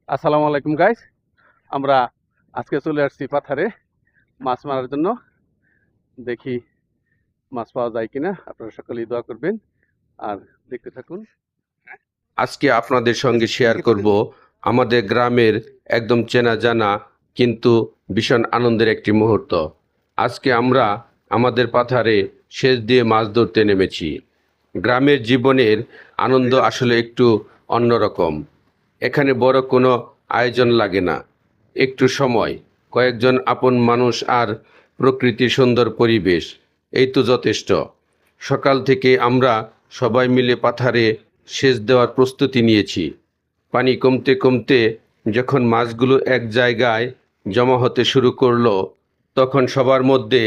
আসসালামু আলাইকুম গাইস। আমরা আজকে চলে আসছি পাথারে মাছ মারার জন্য। দেখি মাছ পাওয়া যায় কিনা। আপনারা সকলেই দোয়া করবেন আর দেখতে থাকুন। আজকে আপনাদের সঙ্গে শেয়ার করব আমাদের গ্রামের একদম চেনা জানা কিন্তু ভীষণ আনন্দের একটি মুহূর্ত। আজকে আমরা আমাদের পাথারে সেচ দিয়ে মাছ ধরতে নেমেছি। গ্রামের জীবনের আনন্দ আসলে একটু অন্যরকম। এখানে বড় কোনো আয়োজন লাগে না, একটু সময়, কয়েকজন আপন মানুষ আর প্রকৃতির সুন্দর পরিবেশ, এই তো যথেষ্ট। সকাল থেকে আমরা সবাই মিলে পাথারে সেচ দেওয়ার প্রস্তুতি নিয়েছি। পানি কমতে কমতে যখন মাছগুলো এক জায়গায় জমা হতে শুরু করলো, তখন সবার মধ্যে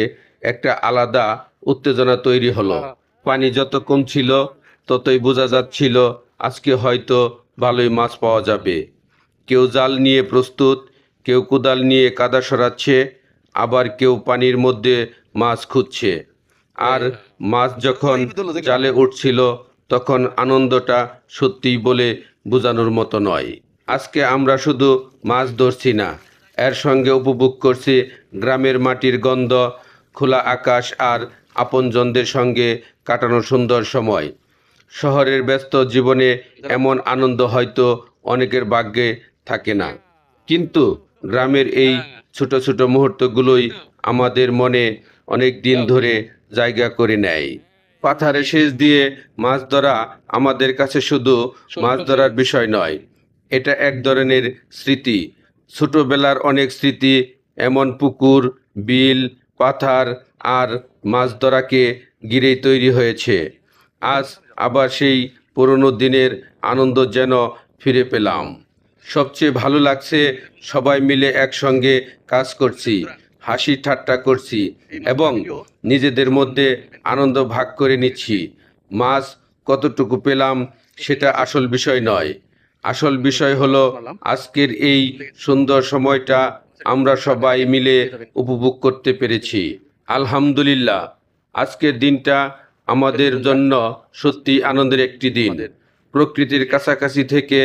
একটা আলাদা উত্তেজনা তৈরি হলো। পানি যত কমছিল ততই বোঝা যাচ্ছিল আজকে হয়তো ভালোই মাছ পাওয়া যাবে। কেউ জাল নিয়ে প্রস্তুত, কেউ কোদাল নিয়ে কাদা সরাচ্ছে, আবার কেউ পানির মধ্যে মাছ খুঁজছে। আর মাছ যখন জালে উঠছিল তখন আনন্দটা সত্যিই বলে বোঝানোর মতো নয়। আজকে আমরা শুধু মাছ ধরছি না, এর সঙ্গে উপভোগ করছি গ্রামের মাটির গন্ধ, খোলা আকাশ আর আপনজনদের সঙ্গে কাটানো সুন্দর সময়। শহরের ব্যস্ত জীবনে এমন আনন্দ হয়তো অনেকের ভাগ্যে থাকে না, কিন্তু গ্রামের এই ছোট ছোট মুহূর্তগুলোই আমাদের মনে অনেক দিন ধরে জায়গা করে নেয়। পাথারে সেচ দিয়ে মাছ ধরা আমাদের কাছে শুধু মাছ ধরার বিষয় নয়, এটা এক ধরনের স্মৃতি। ছোটবেলার অনেক স্মৃতি এমন পুকুর, বিল, পাথার আর মাছ ধরাকে ঘিরেই তৈরি হয়েছে। আজ আবার সেই পুরনো দিনের আনন্দ যেন ফিরে পেলাম। সবচেয়ে ভালো লাগছে সবাই মিলে একসঙ্গে কাজ করছি, হাসি ঠাট্টা করছি এবং নিজেদের মধ্যে আনন্দ ভাগ করে নিচ্ছি। মাছ কতটুকু পেলাম সেটা আসল বিষয় নয়, আসল বিষয় হলো আজকের এই সুন্দর সময়টা আমরা সবাই মিলে উপভোগ করতে পেরেছি। আলহামদুলিল্লাহ, আজকের দিনটা আমাদের জন্য সত্যি আনন্দের একটি দিন। প্রকৃতির কাছাকাছি থেকে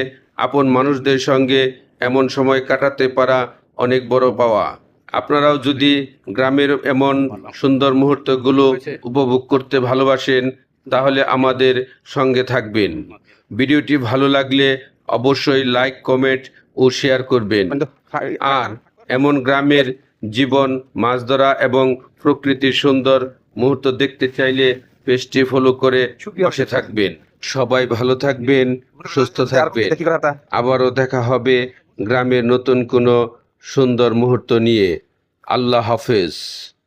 আপন মানুষদের সঙ্গে এমন সময় কাটাতে পারা অনেক বড় পাওয়া। আপনারাও যদি গ্রামের এমন সুন্দর মুহূর্তগুলো উপভোগ করতে ভালোবাসেন তাহলে আমাদের সঙ্গে থাকবেন। ভিডিওটি ভালো লাগলে অবশ্যই লাইক, কমেন্ট ও শেয়ার করবেন। আর এমন গ্রামের জীবন, মাছ ধরা এবং প্রকৃতির সুন্দর মুহূর্ত দেখতে চাইলে পেজটি ফলো করে পাশে থাকবেন। সবাই ভালো থাকবেন, সুস্থ থাকবেন। আবারও দেখা হবে গ্রামের নতুন কোনো সুন্দর মুহূর্ত নিয়ে। আল্লাহ হাফেজ।